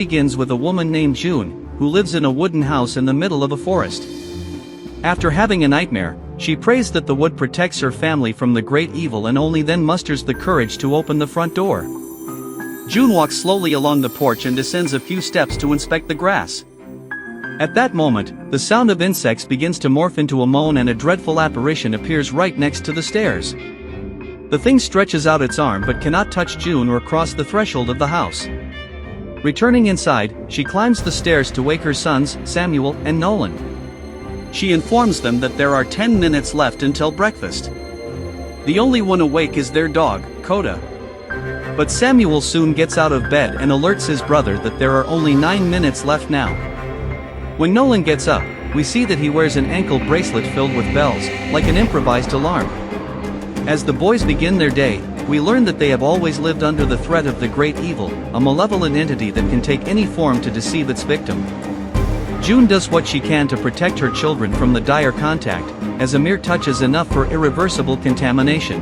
begins with a woman named June, who lives in a wooden house in the middle of a forest. After having a nightmare, she prays that the wood protects her family from the great evil and only then musters the courage to open the front door. June walks slowly along the porch and descends a few steps to inspect the grass. At that moment, the sound of insects begins to morph into a moan and a dreadful apparition appears right next to the stairs. The thing stretches out its arm but cannot touch June or cross the threshold of the house. Returning inside, she climbs the stairs to wake her sons, Samuel and Nolan. She informs them that there are 10 minutes left until breakfast. The only one awake is their dog, Coda. But Samuel soon gets out of bed and alerts his brother that there are only 9 minutes left now. When Nolan gets up, we see that he wears an ankle bracelet filled with bells, like an improvised alarm. As the boys begin their day, we learn that they have always lived under the threat of the great evil, a malevolent entity that can take any form to deceive its victim. June does what she can to protect her children from the dire contact, as a mere touch is enough for irreversible contamination.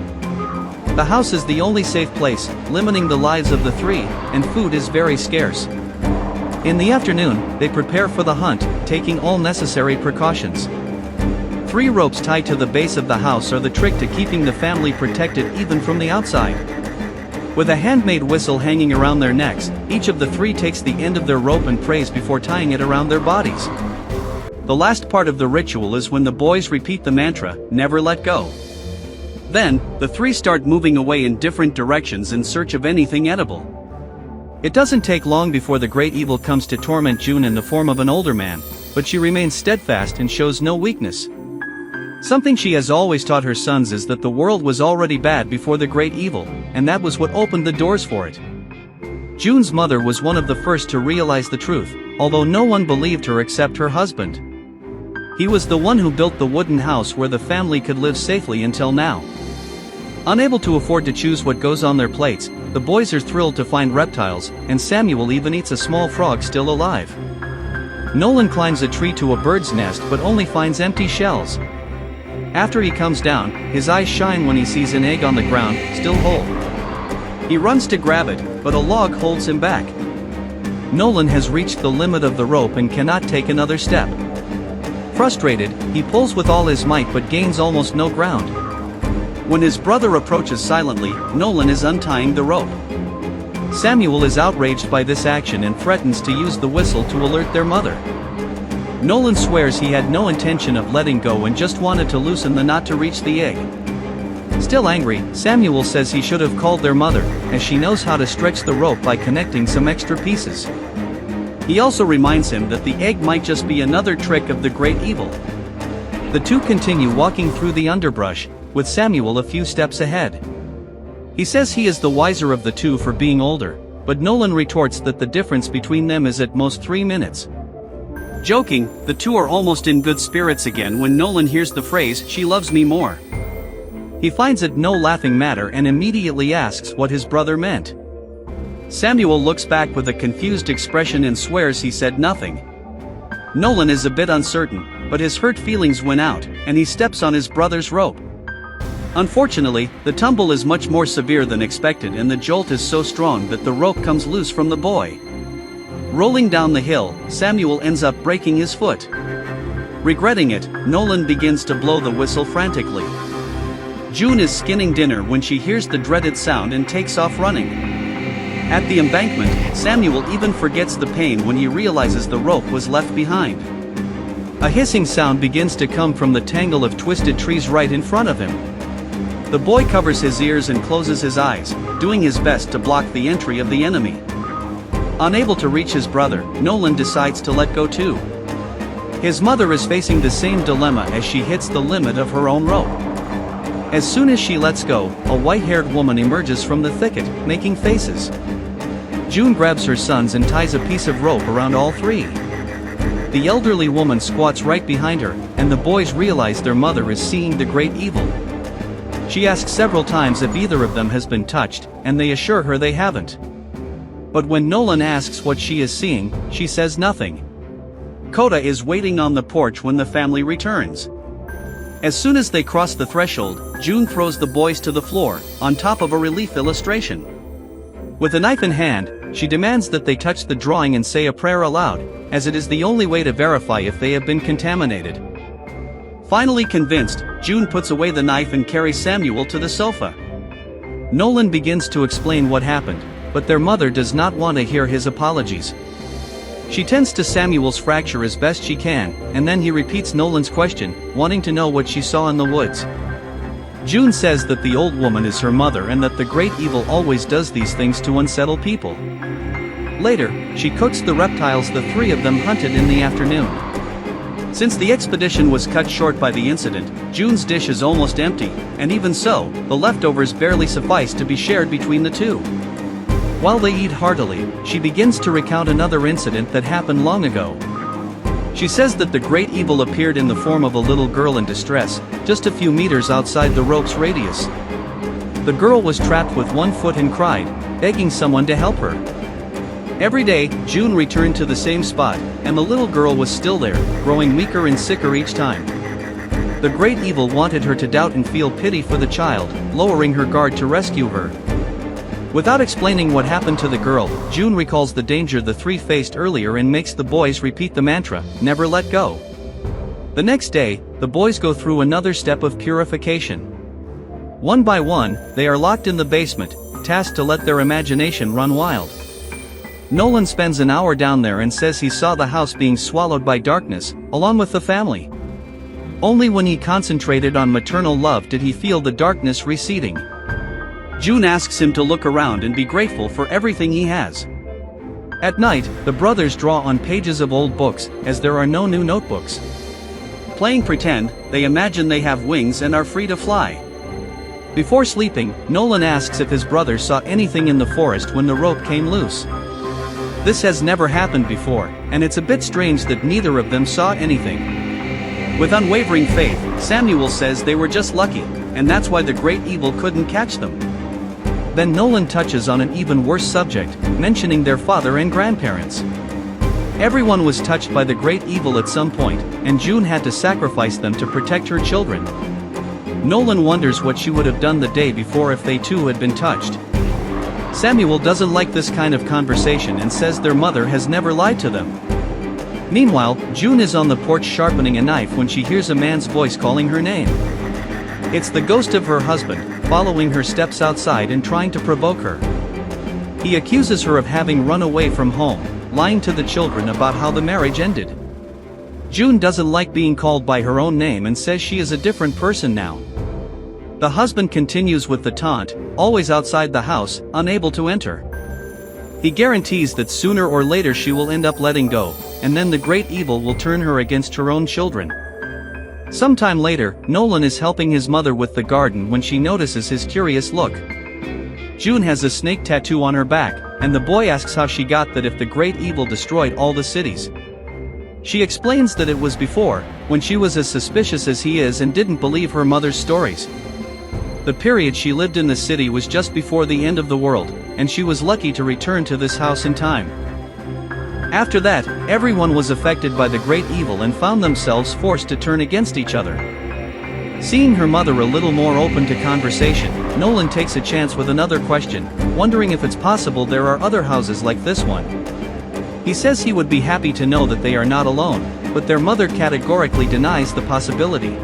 The house is the only safe place, limiting the lives of the three, and food is very scarce. In the afternoon, they prepare for the hunt, taking all necessary precautions. 3 ropes tied to the base of the house are the trick to keeping the family protected even from the outside. With a handmade whistle hanging around their necks, each of the 3 takes the end of their rope and prays before tying it around their bodies. The last part of the ritual is when the boys repeat the mantra, "Never let go." Then, the 3 start moving away in different directions in search of anything edible. It doesn't take long before the great evil comes to torment June in the form of an older man, but she remains steadfast and shows no weakness. Something she has always taught her sons is that the world was already bad before the great evil, and that was what opened the doors for it. June's mother was one of the first to realize the truth, although no one believed her except her husband. He was the one who built the wooden house where the family could live safely until now. Unable to afford to choose what goes on their plates, the boys are thrilled to find reptiles, and Samuel even eats a small frog still alive. Nolan climbs a tree to a bird's nest but only finds empty shells. After he comes down, his eyes shine when he sees an egg on the ground, still whole. He runs to grab it, but a log holds him back. Nolan has reached the limit of the rope and cannot take another step. Frustrated, he pulls with all his might but gains almost no ground. When his brother approaches silently, Nolan is untying the rope. Samuel is outraged by this action and threatens to use the whistle to alert their mother. Nolan swears he had no intention of letting go and just wanted to loosen the knot to reach the egg. Still angry, Samuel says he should have called their mother, as she knows how to stretch the rope by connecting some extra pieces. He also reminds him that the egg might just be another trick of the great evil. The two continue walking through the underbrush, with Samuel a few steps ahead. He says he is the wiser of the two for being older, but Nolan retorts that the difference between them is at most 3 minutes. Joking, the two are almost in good spirits again when Nolan hears the phrase, "She loves me more." He finds it no laughing matter and immediately asks what his brother meant. Samuel looks back with a confused expression and swears he said nothing. Nolan is a bit uncertain, but his hurt feelings win out, and he steps on his brother's rope. Unfortunately, the tumble is much more severe than expected and the jolt is so strong that the rope comes loose from the boy. Rolling down the hill, Samuel ends up breaking his foot. Regretting it, Nolan begins to blow the whistle frantically. June is skinning dinner when she hears the dreaded sound and takes off running. At the embankment, Samuel even forgets the pain when he realizes the rope was left behind. A hissing sound begins to come from the tangle of twisted trees right in front of him. The boy covers his ears and closes his eyes, doing his best to block the entry of the enemy. Unable to reach his brother, Nolan decides to let go too. His mother is facing the same dilemma as she hits the limit of her own rope. As soon as she lets go, a white-haired woman emerges from the thicket, making faces. June grabs her sons and ties a piece of rope around all 3. The elderly woman squats right behind her, and the boys realize their mother is seeing the great evil. She asks several times if either of them has been touched, and they assure her they haven't. But when Nolan asks what she is seeing, she says nothing. Coda is waiting on the porch when the family returns. As soon as they cross the threshold, June throws the boys to the floor, on top of a relief illustration. With a knife in hand, she demands that they touch the drawing and say a prayer aloud, as it is the only way to verify if they have been contaminated. Finally convinced, June puts away the knife and carries Samuel to the sofa. Nolan begins to explain what happened, but their mother does not want to hear his apologies. She tends to Samuel's fracture as best she can, and then he repeats Nolan's question, wanting to know what she saw in the woods. June says that the old woman is her mother and that the great evil always does these things to unsettle people. Later, she cooks the reptiles the three of them hunted in the afternoon. Since the expedition was cut short by the incident, June's dish is almost empty, and even so, the leftovers barely suffice to be shared between the two. While they eat heartily, she begins to recount another incident that happened long ago. She says that the great evil appeared in the form of a little girl in distress, just a few meters outside the rope's radius. The girl was trapped with one foot and cried, begging someone to help her. Every day, June returned to the same spot, and the little girl was still there, growing weaker and sicker each time. The great evil wanted her to doubt and feel pity for the child, lowering her guard to rescue her. Without explaining what happened to the girl, June recalls the danger the three faced earlier and makes the boys repeat the mantra, "Never let go." The next day, the boys go through another step of purification. One by one, they are locked in the basement, tasked to let their imagination run wild. Nolan spends an hour down there and says he saw the house being swallowed by darkness, along with the family. Only when he concentrated on maternal love did he feel the darkness receding. June asks him to look around and be grateful for everything he has. At night, the brothers draw on pages of old books, as there are no new notebooks. Playing pretend, they imagine they have wings and are free to fly. Before sleeping, Nolan asks if his brother saw anything in the forest when the rope came loose. This has never happened before, and it's a bit strange that neither of them saw anything. With unwavering faith, Samuel says they were just lucky, and that's why the great evil couldn't catch them. Then Nolan touches on an even worse subject, mentioning their father and grandparents. Everyone was touched by the great evil at some point, and June had to sacrifice them to protect her children. Nolan wonders what she would have done the day before if they too had been touched. Samuel doesn't like this kind of conversation and says their mother has never lied to them. Meanwhile, June is on the porch sharpening a knife when she hears a man's voice calling her name. It's the ghost of her husband, following her steps outside and trying to provoke her. He accuses her of having run away from home, lying to the children about how the marriage ended. June doesn't like being called by her own name and says she is a different person now. The husband continues with the taunt, always outside the house, unable to enter. He guarantees that sooner or later she will end up letting go, and then the great evil will turn her against her own children. Sometime later, Nolan is helping his mother with the garden when she notices his curious look. June has a snake tattoo on her back, and the boy asks how she got that if the great evil destroyed all the cities. She explains that it was before, when she was as suspicious as he is and didn't believe her mother's stories. The period she lived in the city was just before the end of the world, and she was lucky to return to this house in time. After that, everyone was affected by the great evil and found themselves forced to turn against each other. Seeing her mother a little more open to conversation, Nolan takes a chance with another question, wondering if it's possible there are other houses like this one. He says he would be happy to know that they are not alone, but their mother categorically denies the possibility.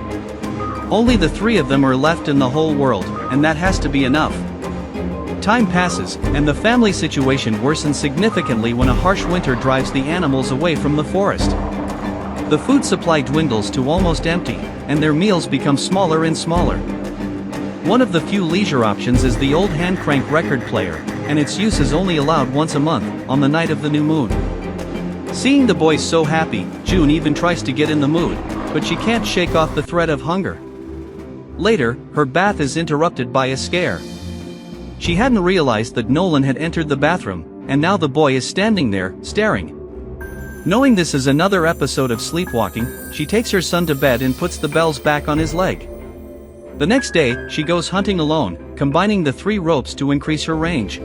Only the three of them are left in the whole world, and that has to be enough. Time passes, and the family situation worsens significantly when a harsh winter drives the animals away from the forest. The food supply dwindles to almost empty, and their meals become smaller and smaller. One of the few leisure options is the old hand-crank record player, and its use is only allowed once a month, on the night of the new moon. Seeing the boys so happy, June even tries to get in the mood, but she can't shake off the threat of hunger. Later, her bath is interrupted by a scare. She hadn't realized that Nolan had entered the bathroom, and now the boy is standing there, staring. Knowing this is another episode of sleepwalking, she takes her son to bed and puts the bells back on his leg. The next day, she goes hunting alone, combining the 3 ropes to increase her range.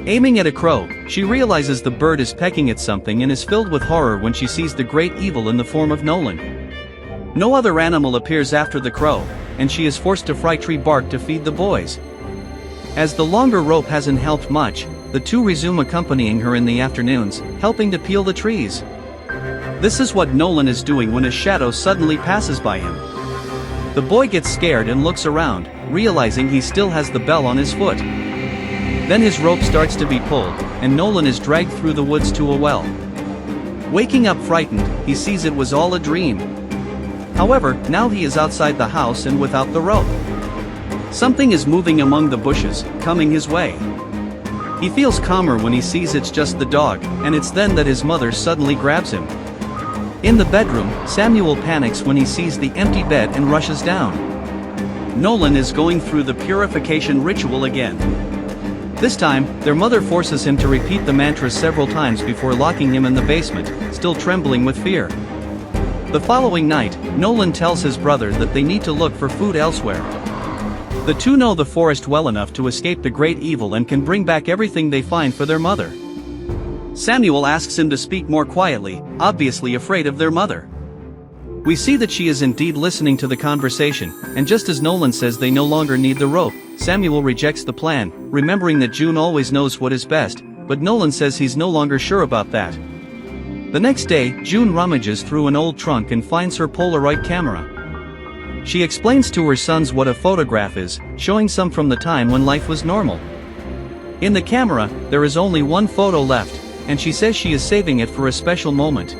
Aiming at a crow, she realizes the bird is pecking at something and is filled with horror when she sees the great evil in the form of Nolan. No other animal appears after the crow, and she is forced to fry tree bark to feed the boys. As the longer rope hasn't helped much, the two resume accompanying her in the afternoons, helping to peel the trees. This is what Nolan is doing when a shadow suddenly passes by him. The boy gets scared and looks around, realizing he still has the bell on his foot. Then his rope starts to be pulled, and Nolan is dragged through the woods to a well. Waking up frightened, he sees it was all a dream. However, now he is outside the house and without the rope. Something is moving among the bushes, coming his way. He feels calmer when he sees it's just the dog, and it's then that his mother suddenly grabs him. In the bedroom, Samuel panics when he sees the empty bed and rushes down. Nolan is going through the purification ritual again. This time, their mother forces him to repeat the mantra several times before locking him in the basement, still trembling with fear. The following night, Nolan tells his brother that they need to look for food elsewhere. The two know the forest well enough to escape the great evil and can bring back everything they find for their mother. Samuel asks him to speak more quietly, obviously afraid of their mother. We see that she is indeed listening to the conversation, and just as Nolan says they no longer need the rope, Samuel rejects the plan, remembering that June always knows what is best, but Nolan says he's no longer sure about that. The next day, June rummages through an old trunk and finds her Polaroid camera. She explains to her sons what a photograph is, showing some from the time when life was normal. In the camera, there is only one photo left, and she says she is saving it for a special moment.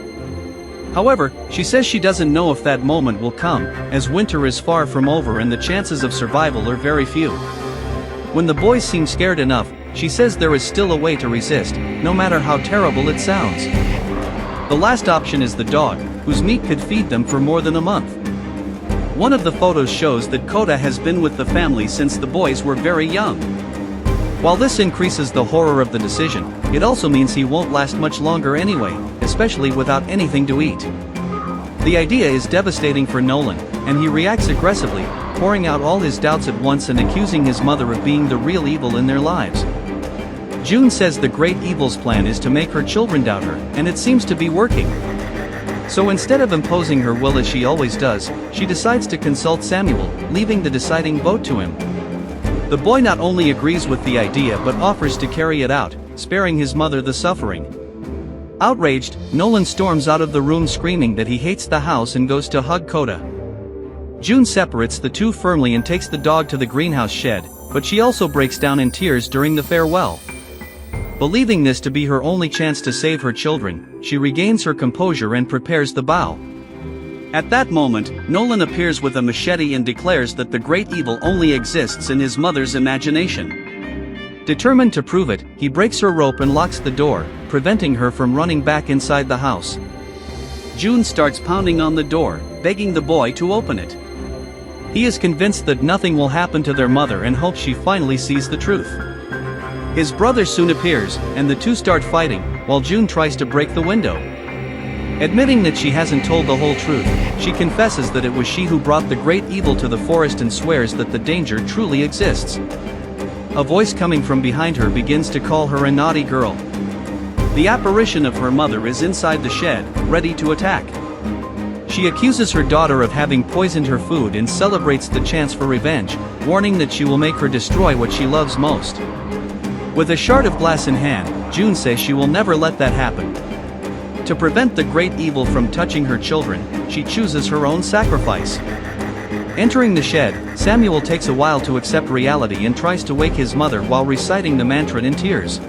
However, she says she doesn't know if that moment will come, as winter is far from over and the chances of survival are very few. When the boys seem scared enough, she says there is still a way to resist, no matter how terrible it sounds. The last option is the dog, whose meat could feed them for more than a month. One of the photos shows that Koda has been with the family since the boys were very young. While this increases the horror of the decision, it also means he won't last much longer anyway, especially without anything to eat. The idea is devastating for Nolan, and he reacts aggressively, pouring out all his doubts at once and accusing his mother of being the real evil in their lives. June says the great evil's plan is to make her children doubt her, and it seems to be working. So instead of imposing her will as she always does, she decides to consult Samuel, leaving the deciding vote to him. The boy not only agrees with the idea but offers to carry it out, sparing his mother the suffering. Outraged, Nolan storms out of the room screaming that he hates the house and goes to hug Koda. June separates the two firmly and takes the dog to the greenhouse shed, but she also breaks down in tears during the farewell. Believing this to be her only chance to save her children, she regains her composure and prepares the bow. At that moment, Nolan appears with a machete and declares that the great evil only exists in his mother's imagination. Determined to prove it, he breaks her rope and locks the door, preventing her from running back inside the house. June starts pounding on the door, begging the boy to open it. He is convinced that nothing will happen to their mother and hopes she finally sees the truth. His brother soon appears, and the two start fighting, while June tries to break the window. Admitting that she hasn't told the whole truth, she confesses that it was she who brought the great evil to the forest and swears that the danger truly exists. A voice coming from behind her begins to call her a naughty girl. The apparition of her mother is inside the shed, ready to attack. She accuses her daughter of having poisoned her food and celebrates the chance for revenge, warning that she will make her destroy what she loves most. With a shard of glass in hand, June says she will never let that happen. To prevent the great evil from touching her children, she chooses her own sacrifice. Entering the shed, Samuel takes a while to accept reality and tries to wake his mother while reciting the mantra in tears.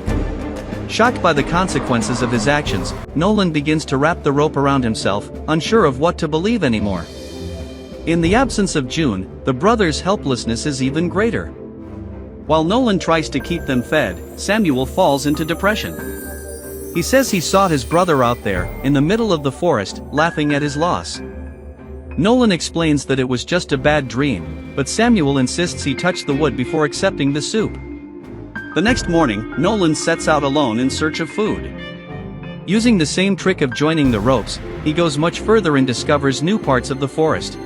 Shocked by the consequences of his actions, Nolan begins to wrap the rope around himself, unsure of what to believe anymore. In the absence of June, the brothers' helplessness is even greater. While Nolan tries to keep them fed, Samuel falls into depression. He says he saw his brother out there, in the middle of the forest, laughing at his loss. Nolan explains that it was just a bad dream, but Samuel insists he touched the wood before accepting the soup. The next morning, Nolan sets out alone in search of food. Using the same trick of joining the ropes, he goes much further and discovers new parts of the forest.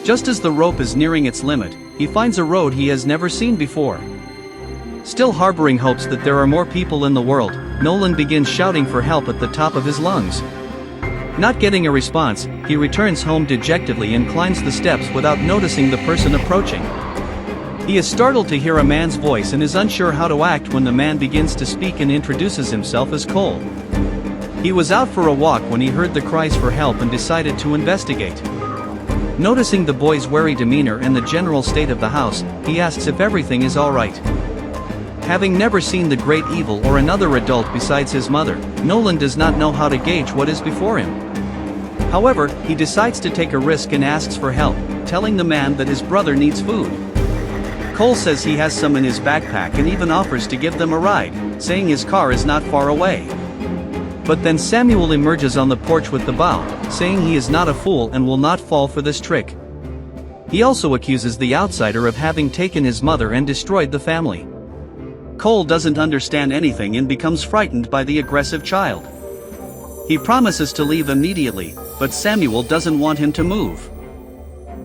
Just as the rope is nearing its limit, he finds a road he has never seen before. Still harboring hopes that there are more people in the world, Nolan begins shouting for help at the top of his lungs. Not getting a response, he returns home dejectedly and climbs the steps without noticing the person approaching. He is startled to hear a man's voice and is unsure how to act when the man begins to speak and introduces himself as Cole. He was out for a walk when he heard the cries for help and decided to investigate. Noticing the boy's wary demeanor and the general state of the house, he asks if everything is alright. Having never seen the great evil or another adult besides his mother, Nolan does not know how to gauge what is before him. However, he decides to take a risk and asks for help, telling the man that his brother needs food. Cole says he has some in his backpack and even offers to give them a ride, saying his car is not far away. But then Samuel emerges on the porch with the bow, saying he is not a fool and will not fall for this trick. He also accuses the outsider of having taken his mother and destroyed the family. Cole doesn't understand anything and becomes frightened by the aggressive child. He promises to leave immediately, but Samuel doesn't want him to move.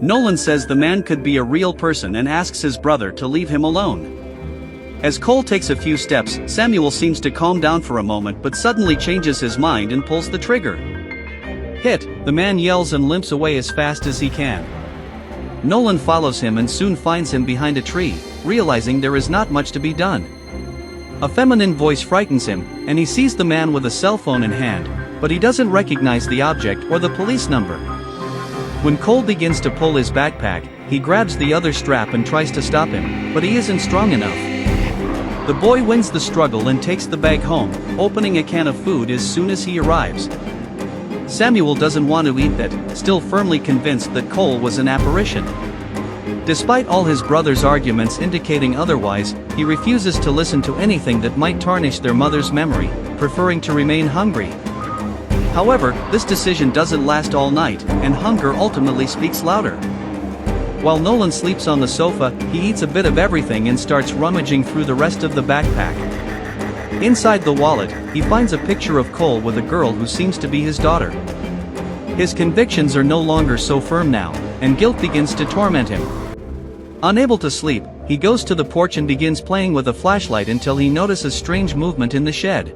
Nolan says the man could be a real person and asks his brother to leave him alone. As Cole takes a few steps, Samuel seems to calm down for a moment but suddenly changes his mind and pulls the trigger. Hit! The man yells and limps away as fast as he can. Nolan follows him and soon finds him behind a tree, realizing there is not much to be done. A feminine voice frightens him, and he sees the man with a cell phone in hand, but he doesn't recognize the object or the police number. When Cole begins to pull his backpack, he grabs the other strap and tries to stop him, but he isn't strong enough. The boy wins the struggle and takes the bag home, opening a can of food as soon as he arrives. Samuel doesn't want to eat that, still firmly convinced that Cole was an apparition. Despite all his brother's arguments indicating otherwise, he refuses to listen to anything that might tarnish their mother's memory, preferring to remain hungry. However, this decision doesn't last all night, and hunger ultimately speaks louder. While Nolan sleeps on the sofa, he eats a bit of everything and starts rummaging through the rest of the backpack. Inside the wallet, he finds a picture of Cole with a girl who seems to be his daughter. His convictions are no longer so firm now, and guilt begins to torment him. Unable to sleep, he goes to the porch and begins playing with a flashlight until he notices strange movement in the shed.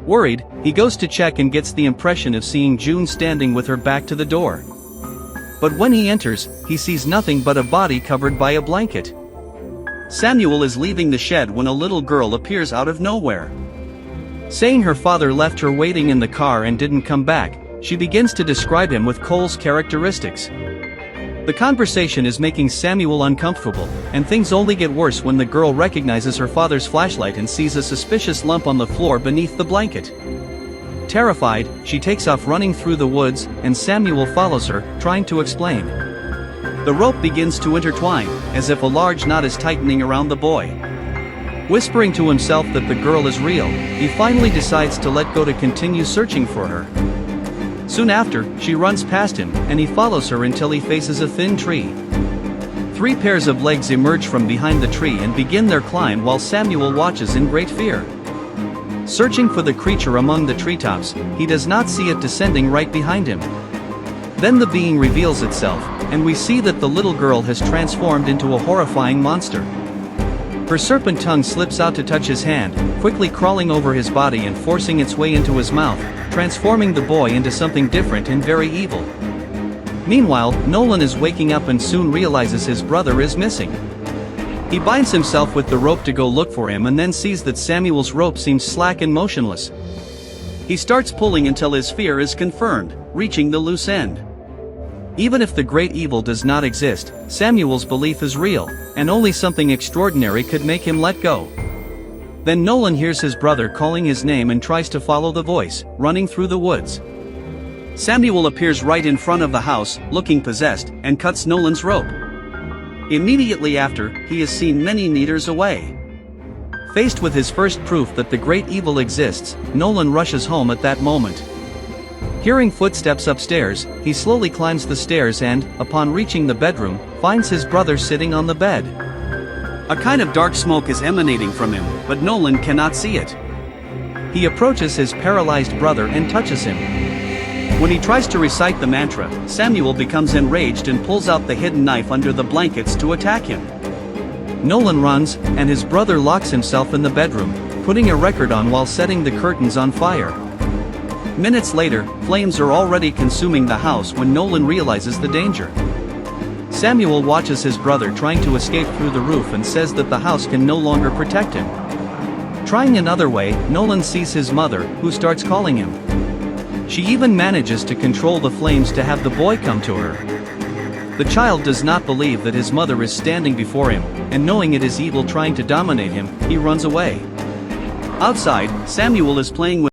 Worried, he goes to check and gets the impression of seeing June standing with her back to the door. But when he enters, he sees nothing but a body covered by a blanket. Samuel is leaving the shed when a little girl appears out of nowhere. Saying her father left her waiting in the car and didn't come back, she begins to describe him with Cole's characteristics. The conversation is making Samuel uncomfortable, and things only get worse when the girl recognizes her father's flashlight and sees a suspicious lump on the floor beneath the blanket. Terrified, she takes off running through the woods, and Samuel follows her, trying to explain. The rope begins to intertwine, as if a large knot is tightening around the boy. Whispering to himself that the girl is real, he finally decides to let go to continue searching for her. Soon after, she runs past him, and he follows her until he faces a thin tree. 3 pairs of legs emerge from behind the tree and begin their climb while Samuel watches in great fear. Searching for the creature among the treetops, he does not see it descending right behind him. Then the being reveals itself, and we see that the little girl has transformed into a horrifying monster. Her serpent tongue slips out to touch his hand, quickly crawling over his body and forcing its way into his mouth, transforming the boy into something different and very evil. Meanwhile, Nolan is waking up and soon realizes his brother is missing. He binds himself with the rope to go look for him and then sees that Samuel's rope seems slack and motionless. He starts pulling until his fear is confirmed, reaching the loose end. Even if the great evil does not exist, Samuel's belief is real, and only something extraordinary could make him let go. Then Nolan hears his brother calling his name and tries to follow the voice, running through the woods. Samuel appears right in front of the house, looking possessed, and cuts Nolan's rope. Immediately after, he is seen many meters away. Faced with his first proof that the great evil exists, Nolan rushes home at that moment. Hearing footsteps upstairs, he slowly climbs the stairs and, upon reaching the bedroom, finds his brother sitting on the bed. A kind of dark smoke is emanating from him, but Nolan cannot see it. He approaches his paralyzed brother and touches him. When he tries to recite the mantra, Samuel becomes enraged and pulls out the hidden knife under the blankets to attack him. Nolan runs, and his brother locks himself in the bedroom, putting a record on while setting the curtains on fire. Minutes later, flames are already consuming the house when Nolan realizes the danger. Samuel watches his brother trying to escape through the roof and says that the house can no longer protect him. Trying another way, Nolan sees his mother, who starts calling him. She even manages to control the flames to have the boy come to her. The child does not believe that his mother is standing before him, and knowing it is evil trying to dominate him, he runs away. Outside, Samuel is playing with